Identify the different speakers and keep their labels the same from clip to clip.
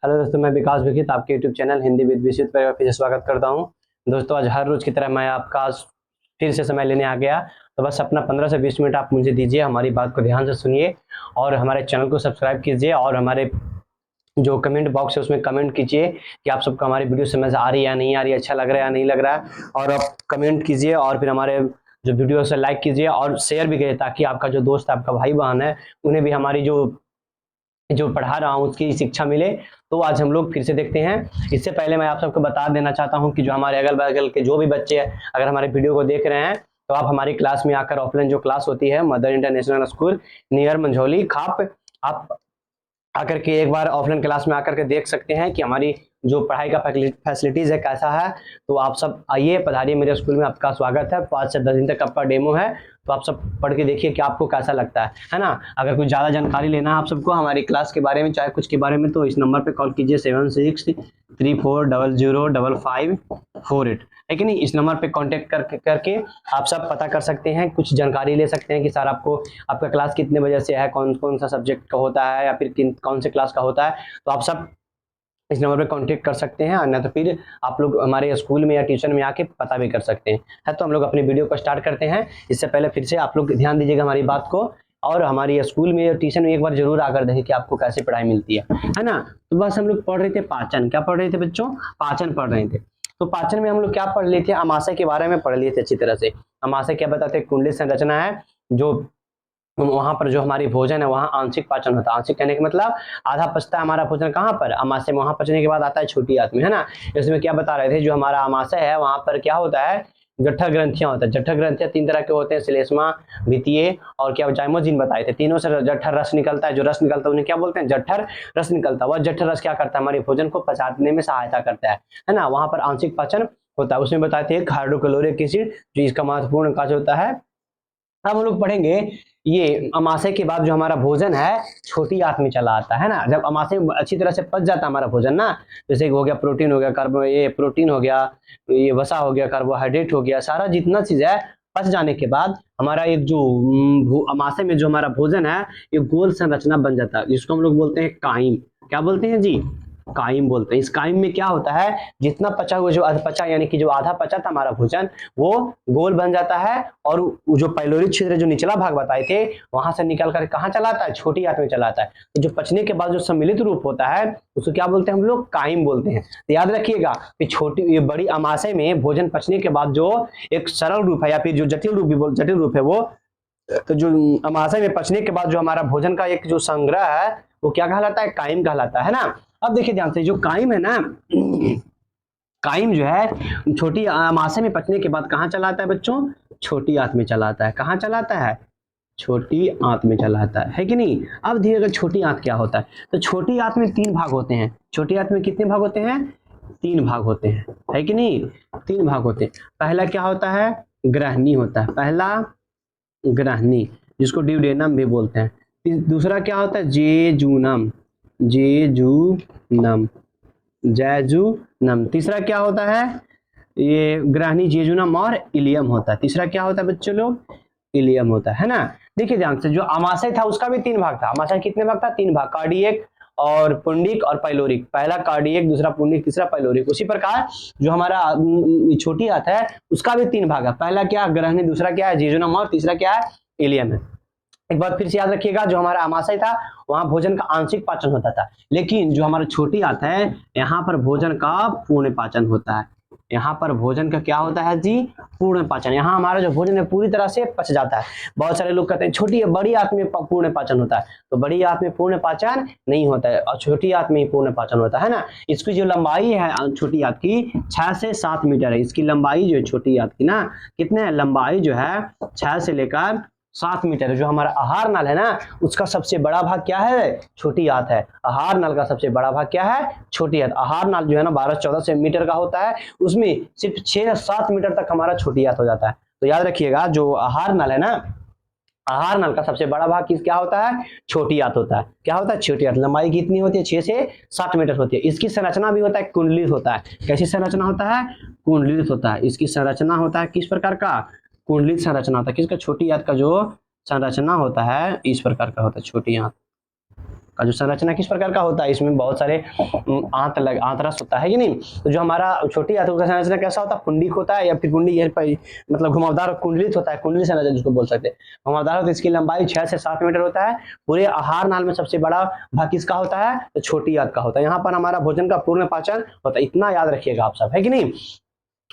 Speaker 1: Hello दोस्तों, मैं विकास विकित आपके यूट्यूब चैनल हिंदी विद विशित पर फिर से स्वागत करता हूं। दोस्तों, आज हर रोज की तरह मैं आपका आज फिर से समय लेने आ गया। तो बस अपना 15 से 20 मिनट आप मुझे दीजिए, हमारी बात को ध्यान से सुनिए और हमारे चैनल को सब्सक्राइब कीजिए और हमारे जो कमेंट बॉक्स है उसमें कमेंट कीजिए कि आप सबको हमारी वीडियो समझ आ रही है या नहीं आ रही है, अच्छा लग रहा है या नहीं लग रहा है। और आप कमेंट कीजिए और फिर हमारे जो वीडियो से लाइक कीजिए और शेयर भी कीजिए, ताकि आपका जो दोस्त, आपका भाई बहन है, उन्हें भी हमारी जो जो पढ़ा रहा हूँ उसकी शिक्षा मिले। तो आज हम लोग फिर से देखते हैं। इससे पहले मैं आप सबको बता देना चाहता हूँ कि जो हमारे अगल बगल के जो भी बच्चे अगर हमारे वीडियो को देख रहे हैं तो आप हमारी क्लास में आकर ऑफलाइन जो क्लास होती है mother international school near Manjhauli खाप, आप आकर के एक बार ऑफलाइन क्लास में आकर के देख सकते हैं कि हमारी जो पढ़ाई का फैसिलिटीज है कैसा है। तो आप सब आइए, पधारिए मेरे स्कूल में, आपका स्वागत है। 5 से 10 दिन तक आपका डेमो है, तो आप सब पढ़ के देखिए कि आपको कैसा लगता है ना। अगर कुछ ज़्यादा जानकारी लेना है आप सबको हमारी क्लास के बारे में, चाहे कुछ के बारे में, तो इस नंबर पे कॉल कीजिए 7634005548, है कि नहीं। इस नंबर पे कांटेक्ट करके आप सब पता कर सकते हैं, कुछ जानकारी ले सकते हैं कि सर आपको आपका क्लास कितने बजे से है, कौन कौन सा सब्जेक्ट का होता है या फिर कौन से क्लास का होता है। तो आप सब इस नंबर पे कांटेक्ट कर सकते हैं, अन्यथा तो फिर आप लोग हमारे स्कूल में या ट्यूशन में आके पता भी कर सकते हैं। तो हम लोग अपनी वीडियो को स्टार्ट करते हैं। इससे पहले फिर से आप लोग ध्यान दीजिएगा हमारी बात को, और हमारी स्कूल में या ट्यूशन में एक बार जरूर आकर देखें कि आपको कैसे पढ़ाई मिलती है ना। तो बस हम लोग पढ़ रहे थे पाचन। क्या पढ़ रहे थे बच्चों? पाचन पढ़ रहे थे। तो पाचन में हम लोग क्या पढ़ लिए थे? अमाशय के बारे में पढ़ लिए थे अच्छी तरह से। अमाशय क्या बताते हैं? कुंडली संरचना है, जो वहां पर जो हमारी भोजन है वहां आंशिक पाचन होता है। आंशिक कहने का मतलब आधा पचता है हमारा भोजन कहाँ पर? अमाशय में। वहां पचने के बाद आता है छोटी आंत में, है ना। इसमें क्या बता रहे थे, जो हमारा अमाशय है वहां पर क्या होता है? जठर ग्रंथियां होता है। जठर ग्रंथियां 3 तरह के होते हैं, श्लेष्मा, वित्तीय और क्या जाइमोजिन बताए थे। तीनों से जठर रस निकलता है। जो रस निकलता है उन्हें क्या बोलते हैं? जठर रस निकलता है। वह जठर रस क्या करता है? हमारे भोजन को पचाने में सहायता करता है ना। वहां पर आंशिक पाचन होता है। उसमें बताते हैं हाइड्रोक्लोरिक एसिड, जो इसका महत्वपूर्ण कार्य होता है। अब हम लोग पढ़ेंगे ये अमाशय के बाद जो हमारा भोजन है छोटी आंत में चला आता है ना। जब अमाशय अच्छी तरह से पच जाता है हमारा भोजन ना, जैसे हो गया प्रोटीन, हो गया कार्बो, ये प्रोटीन हो गया, ये वसा हो गया, कार्बोहाइड्रेट हो गया, सारा जितना चीज है पच जाने के बाद हमारा एक जो अमाशय में जो हमारा भोजन है ये गोल संरचना बन जाता है, जिसको हम लोग बोलते हैं काइम। क्या बोलते हैं जी? काइम बोलते हैं। इस काइम में क्या होता है? जितना पचा हुआ, जो अधपचा यानी कि जो आधा पचा था हमारा भोजन, वो गोल बन जाता है और जो पाइलोरिक छिद्र जो निचला भाग बताए थे वहां से निकल कर कहाँ चला आता है? छोटी आंत में चला आता है। तो जो पचने के बाद जो सम्मिलित रूप होता है उसको क्या बोलते हैं हम लोग? काइम बोलते हैं। तो याद रखिएगा कि छोटी ये बड़ी अमाशय में भोजन पचने के बाद जो एक सरल रूप है या फिर जो जटिल रूप भी जटिल रूप है, वो तो जो अमाशय में पचने के बाद जो हमारा भोजन का एक जो संग्रह है वो क्या कहलाता है? काइम कहलाता है ना। अब देखिए ध्यान से, जो काइम है ना, काइम जो है छोटी अमाशय में पचने के बाद कहाँ चलाता है बच्चों? छोटी आंत में चलाता है। कहाँ चलाता है? छोटी आंत में चलाता है कि नहीं। अब धीरे छोटी आंत क्या होता है? तो छोटी आंत में 3 भाग होते हैं। छोटी आंत में कितने भाग होते हैं? 3 भाग होते हैं, है कि नहीं। 3 भाग होते हैं। पहला क्या होता है? ग्रहणी होता है। पहला ग्रहणी, जिसको ड्यूडेनम भी बोलते हैं। दूसरा क्या होता है? जेजूनम, जेजूनम, जैजूनम। तीसरा क्या होता है? ये ग्रहणी, जेजूनम और इलियम होता है। तीसरा क्या होता है बच्चों लोग? इलियम होता है ना। देखिए ध्यान से, जो अमाशय था उसका भी 3 भाग था। अमाशय कितने भाग था? 3 भाग, कार्डियक और पुंडिक और पाइलोरिक। पहला कार्डियक, दूसरा पुंडिक, तीसरा पाइलोरिक। उसी प्रकार जो हमारा छोटी आंत है उसका भी 3 भाग है। पहला क्या? ग्रहणी, दूसरा क्या है? जेजूनम और तीसरा क्या है? इलियम है। एक बार फिर से याद रखिएगा, जो हमारा अमाशय था वहां भोजन का आंशिक पाचन होता था, लेकिन जो हमारा छोटी आंत है यहाँ पर भोजन का पूर्ण पाचन होता है। यहाँ पर भोजन का क्या होता है जी? पूर्ण पाचन। यहाँ हमारा जो भोजन है पूरी तरह से पच जाता है। बहुत सारे लोग कहते हैं छोटी बड़ी आंत में पूर्ण पाचन होता है, तो बड़ी आंत में पूर्ण पाचन नहीं होता है और छोटी आंत में ही पूर्ण पाचन होता है ना। इसकी जो लंबाई है छोटी आंत की 6 से 7 मीटर है। इसकी लंबाई जो है छोटी आंत की ना, कितने लंबाई जो है 6 से लेकर 7 मीटर है। जो हमारा आहार नाल है ना उसका सबसे बड़ा भाग क्या है? छोटी आंत है। आहार नाल का सबसे बड़ा भाग क्या है? छोटी आंत। आहार नाल जो है ना 12-14 से मीटर का होता है, उसमें सिर्फ 6 या 7 मीटर तक हमारा छोटी आंत हो जाता है। तो याद रखिएगा, जो आहार नाल है ना, आहार नाल का सबसे बड़ा भाग क्या होता है? छोटी आंत होता है। क्या होता है? छोटी आंत। लंबाई कितनी होती है? 6 से 7 मीटर होती है। इसकी संरचना भी होता है कुंडलित होता है। कैसी संरचना होता है? कुंडलित होता है। इसकी संरचना होता है किस प्रकार का? कुंडलित संरचना होता है। किसका? छोटी आंत का जो संरचना होता है इस प्रकार का होता है। छोटी आंत का जो संरचना किस प्रकार का होता है, इसमें बहुत सारे आंतरस होता है कि नहीं। तो जो हमारा छोटी आंतों का संरचना कैसा होता है, पुंडिक होता है या फिर पुंडी मतलब घुमावदार कुंडलित होता है, कुंडली संरचना जिसको बोल सकते हैं घुमावदार होता है। इसकी लंबाई 6 से 7 मीटर होता है। पूरे आहार नाल में सबसे बड़ा भाग किसका होता है, तो छोटी आंत का होता है। यहाँ पर हमारा भोजन का पूर्ण पाचन होता है, इतना याद रखिएगा आप सब, है कि नहीं।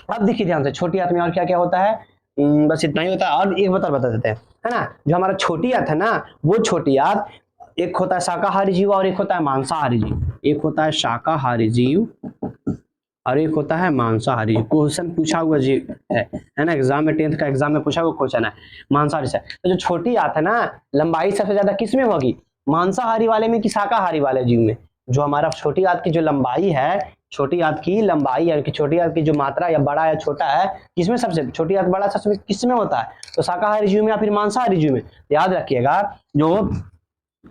Speaker 1: अब देखिए ध्यान से, छोटी आंत में और क्या क्या होता है, बस इतना ही होता है। और एक बता देते हैं, है ना। जो हमारा छोटी आंत है ना, वो छोटी आंत एक होता है शाकाहारी जीव और एक होता है मांसाहारी जीव। एक होता है शाकाहारी जीव और एक होता है मांसाहारी। क्वेश्चन पूछा हुआ जीव है ना, एग्जाम में 10th का एग्जाम में पूछा हुआ क्वेश्चन है मांसाहारी से। तो जो छोटी आंत है ना, लंबाई सबसे ज्यादा किस में होगी, मांसाहारी वाले में कि शाकाहारी वाले जीव में। जो हमारा छोटी आंत की जो लंबाई है, छोटी आंत की लंबाई यानी कि छोटी आंत की जो मात्रा या बड़ा या छोटा है, किसमें सबसे छोटी आंत बड़ा सबसे किसमें होता है, तो शाकाहारी जीव में या फिर मांसाहारी जीव में। याद रखिएगा, जो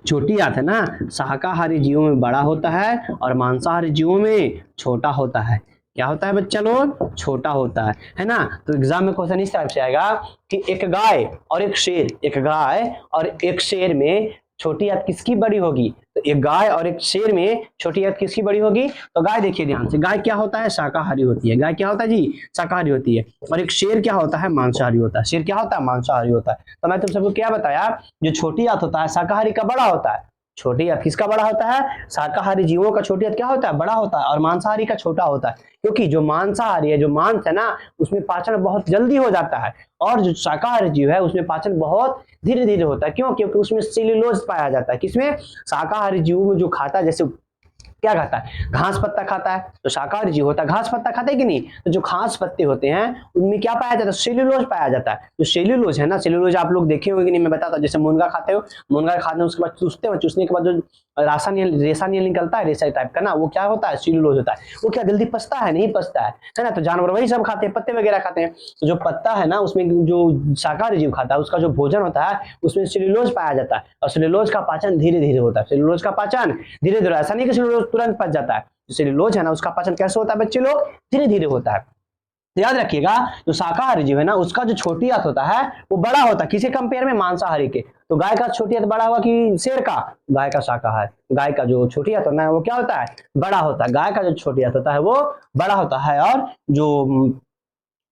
Speaker 1: छोटी आंत है ना, शाकाहारी जीवों में बड़ा होता है और मांसाहारी जीवों में छोटा होता है। क्या होता है बच्चा लोग, छोटा होता है ना। तो एग्जाम में क्वेश्चन इस टाइप से आएगा कि एक गाय और एक शेर, एक गाय और एक शेर में छोटी आंत किसकी बड़ी होगी, तो एक गाय और एक शेर में छोटी आंत किसकी बड़ी होगी। तो गाय देखिए ध्यान से, गाय क्या होता है, शाकाहारी होती है। गाय क्या होता है जी, शाकाहारी होती है। और एक शेर क्या होता है, मांसाहारी होता है। शेर क्या होता है, मांसाहारी होता है। तो मैं तुम सबको क्या बताया, जो छोटी आंत होता है शाकाहारी का बड़ा होता है। छोटी आंत किसका बड़ा होता है, शाकाहारी जीवों का छोटी आंत क्या होता है, बड़ा होता है, और मांसाहारी का छोटा होता है। क्योंकि जो मांसाहारी है, जो मांस है ना, उसमें पाचन बहुत जल्दी हो जाता है, और जो शाकाहारी जीव है उसमें पाचन बहुत धीरे धीरे होता है। क्यों, क्योंकि उसमें सेल्यूलोज पाया जाता है। किसमें, शाकाहारी जीव में जो खाता है, जैसे क्या खाता है, घास पत्ता खाता है। तो शाकाहारी जीव होता है घास पत्ता खाता है कि नहीं। तो जो घास पत्ते होते हैं उनमें क्या पाया जाता है, सेल्यूलोज पाया जाता है। जो सेल्यूलोज है ना, सेल्यूलोज आप लोग देखे होंगे कि नहीं, मैं बताता हूं। जैसे मुनगा खाते हो, मुनगा खाते हो उसके बाद चूसते हो, चूसने के बाद जो रेशा निकलता है, रेशा टाइप का ना, वो क्या होता है, सेल्यूलोज होता है। वो क्या जल्दी पचता है, नहीं पचता है ना। तो जानवर वही सब खाते हैं, पत्ते वगैरह खाते हैं। तो जो पत्ता है ना, उसमें जो शाकाहारी जीव खाता है उसका जो भोजन होता है उसमें सेल्यूलोज पाया जाता है, और सेल्यूलोज का पाचन धीरे धीरे होता है। सेल्यूलोज का पाचन धीरे धीरे, ऐसा नहीं कि सेल्यूलोज तुरंत पच जाता है। सेल्यूलोज है ना, उसका पाचन कैसे होता है बच्चे लोग, धीरे धीरे होता है। याद रखिएगा, जो शाकाहारी जीव है ना, उसका जो छोटी आंत होता है वो बड़ा होता है, किसी कंपेयर में, मांसाहारी के। तो गाय का छोटी आंत बड़ा हुआ कि शेर का, गाय का शाकाहारी, गाय का जो छोटी आंत होता है वो क्या होता है, बड़ा होता है। गाय का जो छोटी आंत होता है वो बड़ा होता है, और जो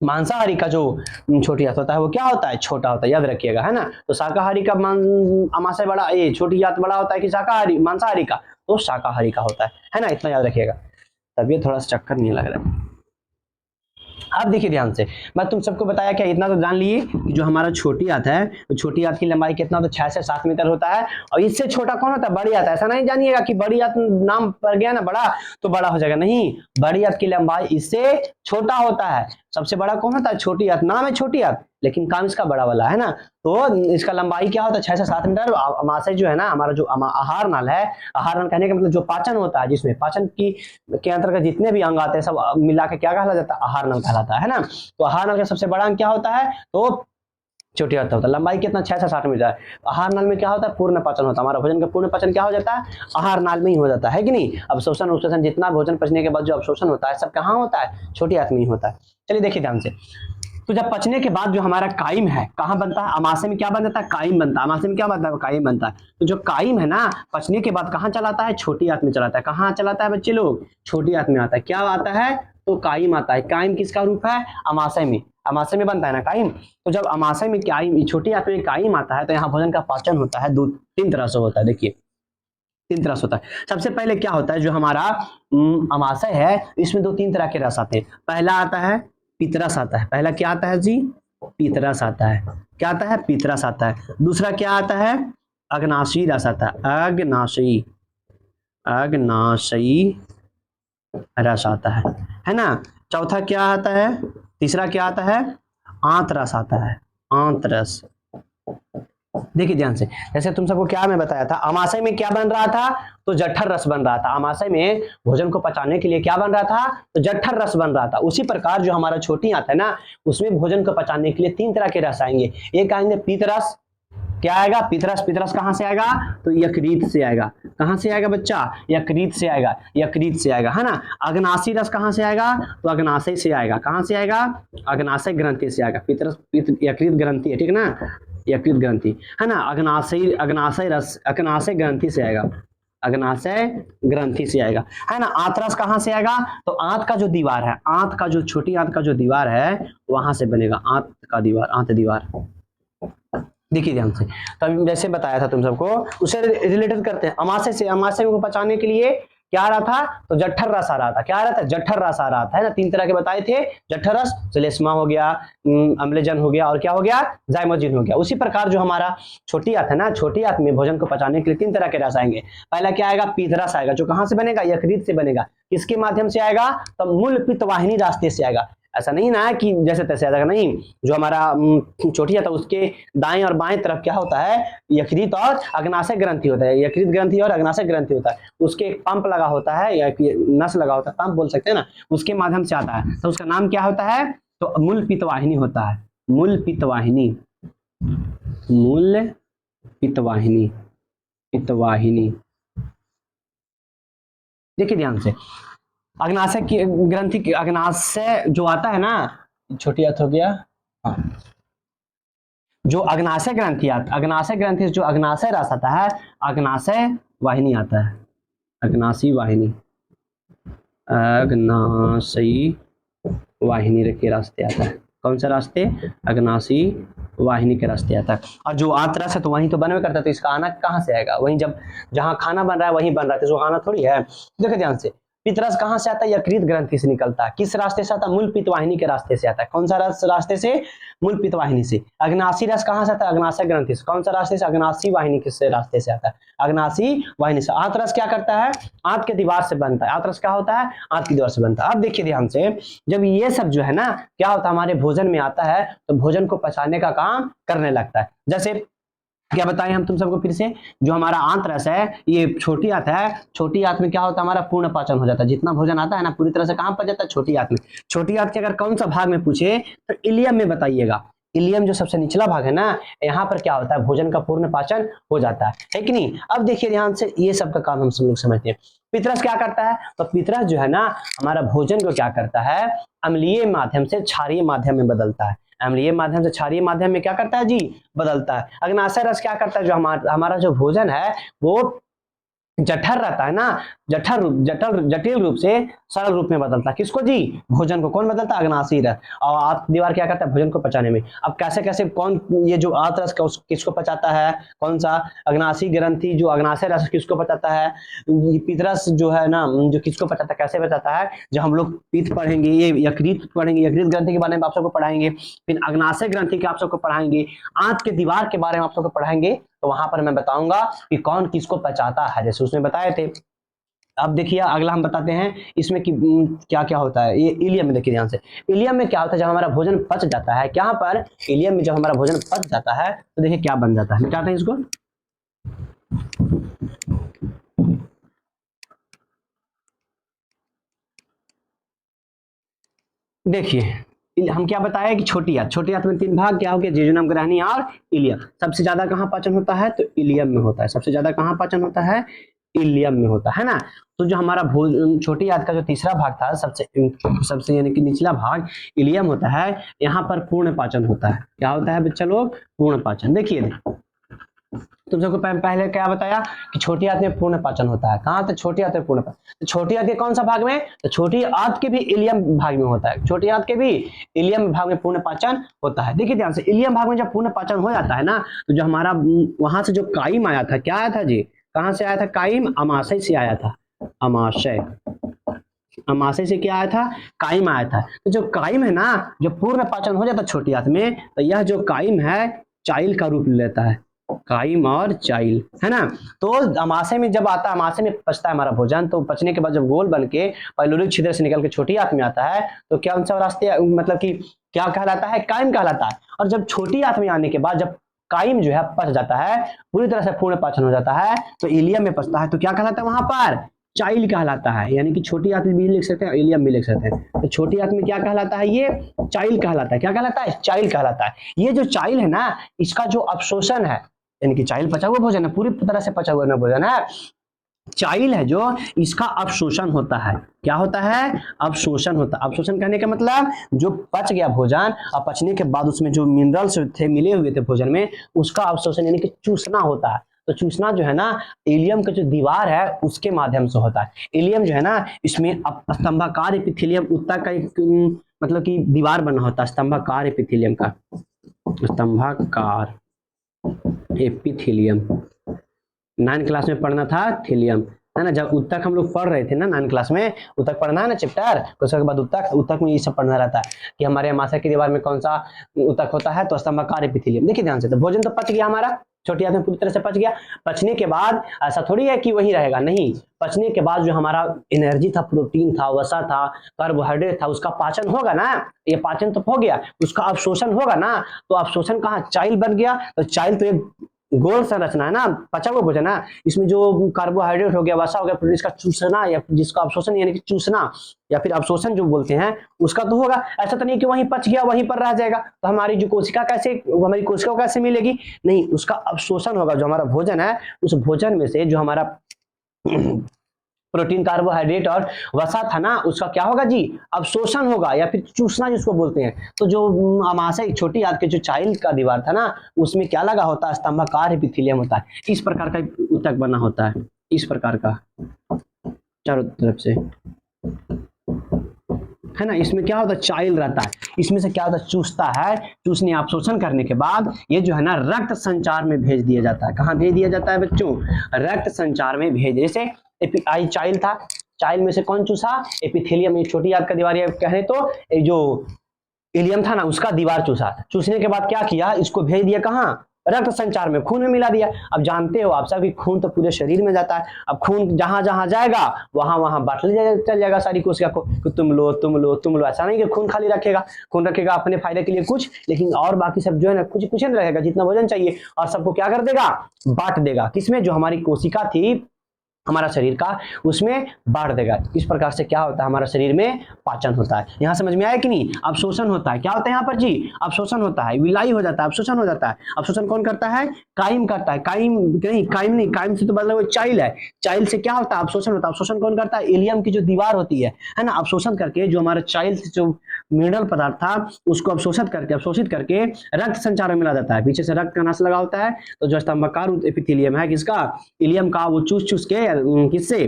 Speaker 1: मांसाहारी का जो छोटी आंत होता है वो क्या होता है, छोटा होता है। याद रखिएगा, है ना। तो शाकाहारी का अमाशय बड़ा, ये छोटी आंत बड़ा होता है कि शाकाहारी, मांसाहारी का, तो शाकाहारी का होता है ना। इतना याद रखिएगा, तभी थोड़ा सा चक्कर नहीं लग रहा है। अब देखिए ध्यान से, मैं तुम सबको बताया क्या, इतना तो जान लिए कि जो हमारा छोटी आंत है, तो छोटी आंत की लंबाई कितना, तो 6 से 7 मीटर होता है। और इससे छोटा कौन होता है, बड़ी आंत। ऐसा नहीं जानिएगा कि बड़ी आंत नाम पर गया ना बड़ा तो बड़ा हो जाएगा, नहीं। बड़ी आंत की लंबाई इससे छोटा होता है। सबसे बड़ा कौन होता है, छोटी आंत। नाम है छोटी आंत, लेकिन काम इसका बड़ा वाला है ना। तो इसका लंबाई क्या होता है, 6 से 7 मीटर। अमाशय जो है ना, हमारा जो आहार नाल है, आहार नाल कहने का मतलब जो पाचन होता है, जिसमें पाचन की के अंतर्गत जितने भी अंग आते हैं सब मिला के क्या कहला जाता है, आहार नाल कहलाता है ना। तो आहार नाल का सबसे बड़ा अंग क्या होता है, तो छोटी आंत होता है। लंबाई कितना, 6 से 7 मीटर। आहार नाल में क्या होता है, पूर्ण पाचन होता है। हमारा भोजन का पूर्ण पाचन क्या हो जाता है, आहार नाल में ही हो जाता है कि नहीं। अवशोषण उपशोषण जितना भोजन पचने के बाद जो अवशोषण होता है सब कहाँ होता है, छोटी आंत में ही होता है। चलिए देखिए ध्यान से, तो जब पचने के बाद जो हमारा काइम है कहाँ बनता है, अमाशय में क्या बन जाता है, काइम बनता है। अमाशय में क्या बनता है, काइम बनता है। तो जो काइम है ना, पचने के बाद कहाँ चलाता है, छोटी आंत में चलाता है। कहाँ चलाता है बच्चे लोग, छोटी आंत में आता है। क्या आता है, तो काइम आता है। काइम किसका रूप है, अमाशय में। अमाशय में बनता है ना काइम। तो जब अमाशय में काइम, छोटी आंत में काइम आता है, तो यहाँ भोजन का पाचन होता है 2-3 तरह से होता है। देखिए 3 तरह से होता है। सबसे पहले क्या होता है, जो हमारा अमाशय है इसमें 2-3 तरह के रस आते हैं। पहला आता है पितरस आता है। पहला क्या आता है जी, पितरस आता है। क्या आता है, पितरस आता है। दूसरा क्या आता है, अग्नाशयी रस आता है। अग्नाशयी रस आता है ना। चौथा क्या आता है, तीसरा क्या आता है, आंत रस आता है। आंत रस। देखिए ध्यान से, जैसे तुम सबको क्या मैं बताया था, अमाशय में क्या बन रहा था, तो जठर रस बन रहा था। अमाशय में भोजन को पचाने के लिए क्या बन रहा था, तो जठर रस बन रहा था। उसी प्रकार जो हमारा छोटी आंत है ना, उसमें भोजन को पचाने के लिए 3 तरह के रस आएंगे। एक आएंगे पीतरस। क्या आएगा, पितरस। पितरस कहां से आएगा, तो यकृत से आएगा। कहां से आएगा बच्चा, यकृत से आएगा। यकृत से आएगा, है ना। अग्नाशयी रस कहां से आएगा, तो अग्नाशय से आएगा। कहां से आएगा, अग्नाशय ग्रंथि से आएगा। पितरस यकृत ग्रंथि है, ठीक ना, यकृत ग्रंथि, है ना। अग्नाशय रस अग्नाशय ग्रंथि से आएगा। अग्नाशय ग्रंथि से आएगा, है ना। आंतरस कहाँ से आएगा, तो आंत का जो दीवार है, आंत का जो छोटी आंत का जो दीवार है वहां से बनेगा, आंत का दीवार, आंत दीवार। देखिए ध्यान से, तो अभी जैसे बताया था तुम सबको, उसे रिलेटेड करते हैं। अमाशय से, अमाशय को पचाने के लिए क्या आ रहा था, तो जठर रस आ रहा था। क्या आ रहा था, जठर रस आ रहा था, है ना। 3 तरह के बताए थे, जठर रस, श्लेष्मा हो गया, अम्लजन हो गया, और क्या हो गया, जाइमोजिन हो गया। उसी प्रकार जो हमारा छोटी आंत है ना, छोटी आंत में भोजन को पचाने के लिए 3 तरह के रस आएंगे। पहला क्या आएगा, पीत रस आएगा, जो कहां से बनेगा, यकृत से बनेगा। किसके माध्यम से आएगा, तो मूल पित्त वाहिनी रास्ते से आएगा। ऐसा नहीं ना कि जैसे तैसे आ जाएगा, नहीं। जो हमारा छोटी आंत है उसके दाएं और बाएं तरफ क्या होता है, यकृत और अग्नाशय ग्रंथि होता है, यकृत ग्रंथि और अग्नाशय ग्रंथि होता है। उसके एक पंप लगा होता है, या नस लगा होता है, पंप बोल सकते हैं ना, उसके माध्यम से आता है। तो उसका नाम क्या होता है, तो मूल पित्त वाहिनी होता है, मूल पित्त वाहिनी, मूल पित्त वाहिनी, पित्त वाहिनी। देखिए ध्यान से, अग्नाशय की ग्रंथि, अग्नाशय जो आता है ना, छोटी आंत हो गया, हाँ, जो अग्नाशय ग्रंथि आता, अग्नाशय ग्रंथि से जो अग्नाशय रस आता है, अग्नाशय वाहिनी आता है, अग्नाशी वाहिनी, अग्नाशी वाहिनी के रास्ते आता है। कौन सा रास्ते, अग्नाशी वाहिनी के रास्ते आता है। और जो आंतरस है तो वहीं तो बनवे करता है, तो इसका आना कहाँ से आएगा, वहीं जब जहां खाना बन रहा है वहीं बन रहा है, तो इसको आना थोड़ी है। देखो ध्यान से, पित्तरस कहाँ से आता है, यकृत ग्रंथि से निकलता है। किस रास्ते से आता है, मूल पित्त वाहिनी के रास्ते से आता है। कौन सा रास्ते से, मूल पित्त वाहिनी से। अग्नाशी रस कहाँ से आता है, अग्नाशय ग्रंथि से। कौन सा रास्ते से, अग्नाशी वाहिनी के रास्ते से आता है, अग्नाशी वाहिनी से। आंतरस क्या करता है, आंत के दीवार से बनता है। आंतरस क्या होता है, आंत की दीवार से बनता है। अब देखिए ध्यान से, जब ये सब जो है ना क्या होता है, हमारे भोजन में आता है, तो भोजन को पचाने का काम करने लगता है। जैसे क्या बताएं हम तुम सबको फिर से, जो हमारा आंतरस है, ये छोटी आंत है, छोटी आंत में क्या होता है, हमारा पूर्ण पाचन हो जाता है। जितना भोजन आता है ना पूरी तरह से कहां पच जाता है, छोटी आंत में। छोटी आंत के अगर कौन सा भाग में पूछे तो इलियम में बताइएगा। इलियम जो सबसे निचला भाग है ना, यहाँ पर क्या होता है, भोजन का पूर्ण पाचन हो जाता है कि नहीं। अब देखिए ध्यान से, ये सब का काम हम सब लोग समझते हैं। पितरस क्या करता है, तो पितरस जो है ना हमारा भोजन को क्या करता है, अम्लीय माध्यम से क्षारीय माध्यम में बदलता है। अम्लीय माध्यम से क्षारीय माध्यम में क्या करता है जी, बदलता है। अग्नाशय रस क्या करता है, जो हमारा जो भोजन है वो जठर रहता है ना, जटिल रूप से सरल रूप में बदलता है। किसको जी, भोजन को। कौन बदलता है, अग्नाशी रस। और आंत दीवार क्या करता है, भोजन को पचाने में। अब कैसे कैसे कौन, ये जो आंत रस किसको पचाता है, कौन सा, अग्नाशी ग्रंथि जो अग्नाशय रस किसको पचाता है, पितरस जो है ना जो किसको पचाता है, कैसे पचाता है, जब हम लोग पित्त पढ़ेंगे, ये यकृत पढ़ेंगे, यकृत ग्रंथि के बारे में आप सबको पढ़ाएंगे, फिर अग्नाशय ग्रंथि के आप सबको पढ़ाएंगे, आंत के दीवार के बारे में आप सबको पढ़ाएंगे, तो वहां पर मैं बताऊंगा कि कौन किसको पचाता है, जैसे उसमें बताए थे। अब देखिए अगला हम बताते हैं इसमें कि क्या क्या होता है। ये इलियम में देखिए ध्यान से, इलियम में क्या होता है, जब हमारा भोजन पच जाता है, क्या पर इलियम में जब हमारा भोजन पच जाता है तो देखिए क्या बन जाता है, मिटाते हैं इसको। देखिए हम क्या बताया कि छोटी आंत में 3 भाग क्या हो गया, जेजुनम, ग्रहणी और इलियम। सबसे ज्यादा कहाँ पाचन होता है, तो इलियम में होता है। सबसे ज्यादा कहाँ पाचन होता है, इलियम में होता है ना। तो जो हमारा छोटी आंत का जो तीसरा भाग था, सबसे यानी कि निचला भाग इलियम होता है, यहाँ पर पूर्ण पाचन होता है। क्या होता है बच्चा लोग, पूर्ण पाचन। देखिए तुम सबको पहले क्या बताया कि छोटी आंत में पूर्ण पाचन होता है। कहाँ, तो छोटी आंत में पूर्ण पाचन। तो छोटी आंत के कौन सा भाग में, तो छोटी आंत के भी इलियम भाग में होता है। छोटी आंत के भी इलियम भाग में पूर्ण पाचन होता है। देखिए ध्यान से, इलियम भाग में जब पूर्ण पाचन हो जाता है ना, तो जो हमारा वहां से जो काइम आया था, क्या आया था जी, कहां से आया था काइम, अमाशय से आया था। अमाशय से क्या आया था, काइम आया था। तो जो काइम है ना, जो पूर्ण पाचन हो जाता है छोटी आंत में, तो यह जो काइम है चाइल का रूप लेता है। काइम और चाइल, है ना। तो अमाशय में जब आता है, अमाशय में पचता है हमारा भोजन, तो पचने के बाद जब गोल बन के पाइलोरिक छिद्र से निकल के छोटी आंत में आता है, तो क्या सा रास्ते, मतलब कि क्या कहलाता है, काइम कहलाता है। और जब छोटी आंत में आने के बाद जब काइम जो है पच जाता है, पूरी तरह से पूर्ण पाचन हो जाता है, तो इलियम में पचता है, तो क्या कहलाता है वहां पर, चाइल कहलाता है। यानी कि छोटी आंत भी लिख सकते हैं, इलियम भी लिख सकते हैं। तो छोटी आंत में क्या कहलाता है, ये चाइल कहलाता है। क्या कहलाता है, चाइल कहलाता है। ये जो चाइल है ना, इसका जो अवशोषण है, यानी कि चाइल पचा हुआ भोजन है, पूरी तरह से पचा हुआ भोजन है, चाइल है जो, इसका अवशोषण होता है। क्या होता है, अवशोषण होता है। अवशोषण कहने का मतलब जो पच गया भोजन और पचने के बाद उसमें जो मिनरल्स थे मिले हुए थे भोजन में, उसका अवशोषण यानी कि चूसना होता है। तो चूसना जो है ना इलियम का जो दीवार है उसके माध्यम से होता है। इलियम जो है ना इसमें स्तंभाकार एपिथेलियम ऊतक का एक मतलब कि दीवार बना होता है, स्तंभाकार एपिथेलियम का, स्तंभाकार एपिथेलियम। 9 क्लास में पढ़ना था थीलियम, है ना। जब उत्तक हम लोग पढ़ रहे थे ना 9 क्लास में, उत्तक पढ़ना है ना चैप्टर, तो उसके बाद उत्तक में ये सब पढ़ना रहता है कि हमारे आमाशय की दीवार में कौन सा उत्तक होता है, तो स्तंभाकार एपिथेलियम। देखिए ध्यान से, तो भोजन तो पच गया हमारा, छोटी आंत में पूरी तरह से पच गया। पचने के बाद ऐसा थोड़ी है कि वही रहेगा, नहीं, पचने के बाद जो हमारा एनर्जी था, प्रोटीन था, वसा था, कार्बोहाइड्रेट था, उसका पाचन होगा ना। ये पाचन तो हो गया, उसका अवशोषण होगा ना। तो अवशोषण कहाँ, चाइल बन गया। तो चाइल तो एक गोल संरचना है ना, पचा हुआ भोजन है। इसमें जो कार्बोहाइड्रेट हो गया, वसा हो गया, प्रोटीन, इसका चूसना या जिसका अवशोषण यानी कि चूसना या फिर अवशोषण जो बोलते हैं उसका तो होगा। ऐसा तो नहीं कि वहीं पच गया वहीं पर रह जाएगा। तो हमारी जो कोशिका कैसे, हमारी कोशिका कैसे मिलेगी, नहीं, उसका अवशोषण होगा। जो हमारा भोजन है उस भोजन में से जो हमारा प्रोटीन, कार्बोहाइड्रेट और वसा था ना, उसका क्या होगा जी, अवशोषण होगा या फिर चूसना जिसको बोलते हैं। तो जो आमाशय छोटी आंत के जो चाइल्ड का दीवार था ना, उसमें क्या लगा होता है, स्तंभाकार एपिथेलियम होता है। इस प्रकार का ऊतक बना होता है, इस प्रकार का चारों तरफ से, है ना। इसमें क्या होता है, चाइल्ड रहता है। इसमें से क्या होता है, चूसता है। चूसने अवशोषण करने के बाद ये जो है ना रक्त संचार में भेज दिया जाता है। कहाँ भेज दिया जाता है बच्चों, रक्त संचार में भेज। जैसे आई चाइल्ड था, चाइल्ड में से कौन चूसा, एपिथेलियम, ये छोटी आंत का दीवार, ये कहे तो जो इलियम था ना उसका दीवार चूसा। चूसने के बाद क्या किया, इसको भेज दिया कहाँ, रक्त संचार में, खून में मिला दिया। अब जानते हो आप सब कि खून तो पूरे शरीर में जाता है। अब खून जहां जहां जाएगा वहां वहां बांट चल जाएगा सारी कोशिका को, कि तुम लो तुम लो तुम लो। ऐसा नहीं कि खून खाली रखेगा, खून रखेगा अपने फायदे के लिए कुछ, लेकिन और बाकी सब जो है ना कुछ कुछ नहीं रहेगा, जितना भोजन चाहिए और सबको क्या कर देगा, बांट देगा। किसमें, जो हमारी कोशिका थी हमारा शरीर का, उसमें बांट देगा। इस प्रकार से क्या होता है, हमारा शरीर में पाचन होता है। यहां समझ में आया कि नहीं। अवशोषण होता है, क्या होता है यहाँ पर जी, अवशोषण होता है, विलाई हो जाता है, अवशोषण हो जाता है। अवशोषण कौन करता है, काइम करता है। काइम नहीं, काइम नहीं, काइम से तो मतलब वो चाइल है। चाइल से क्या होता है, अवशोषण होता है। अवशोषण कौन करता है, इलियम की जो दीवार होती है ना, अवशोषण करके जो हमारा चाइल से जो मिनरल पदार्थ था उसको अवशोषित करके रक्त संचार में मिला जाता है। पीछे से रक्त का नाश लगा होता है। तो जो स्तंभाकार एपिथेलियम है किसका, इलियम का, वो चूस चूस के किससे,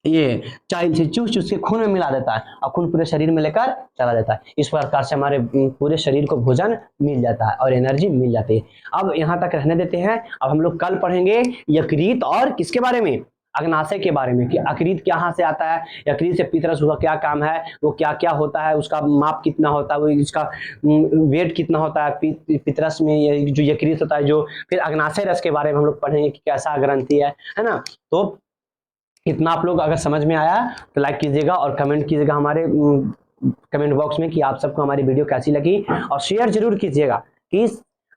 Speaker 1: ये चाइल्ड से चूस चूस के खून में मिला देता है और खून पूरे शरीर में लेकर चला जाता है। इस प्रकार से हमारे पूरे शरीर को भोजन मिल जाता है और एनर्जी मिल जाती है। अब यहाँ तक रहने देते हैं। अब हम लोग कल पढ़ेंगे यकृत और किसके बारे में, अग्नाशय के बारे में, कि यकृत कहाँ से आता है, यकृत से पितरस का क्या काम है, वो क्या क्या होता है, उसका माप कितना होता है, वो इसका वेट कितना होता है पितरस में, जो यकृत होता है जो। फिर अग्नाशय रस के बारे में हम लोग पढ़ेंगे कि कैसा ग्रंथि है ना। तो इतना आप लोग अगर समझ में आया तो लाइक कीजिएगा और कमेंट कीजिएगा हमारे कमेंट बॉक्स में कि आप सबको हमारी वीडियो कैसी लगी, और शेयर जरूर कीजिएगा कि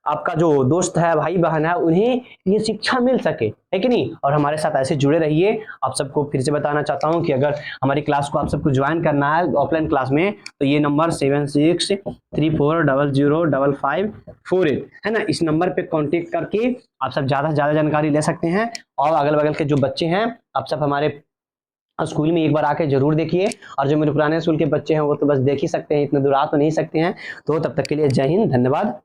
Speaker 1: आपका जो दोस्त है, भाई बहन है, उन्हें ये शिक्षा मिल सके, है कि नहीं। और हमारे साथ ऐसे जुड़े रहिए। आप सबको फिर से बताना चाहता हूं कि अगर हमारी क्लास को आप सबको ज्वाइन करना है ऑफलाइन क्लास में, तो ये नंबर 7634005548 है ना, इस नंबर पे कांटेक्ट करके आप सब ज़्यादा से ज़्यादा जानकारी ले सकते हैं। और अगल बगल के जो बच्चे हैं आप सब हमारे स्कूल में एक बार आके जरूर देखिए। और जो मेरे पुराने स्कूल के बच्चे हैं वो तो बस देख ही सकते हैं, इतने दूर आ तो नहीं सकते हैं। तो तब तक के लिए जय हिंद, धन्यवाद।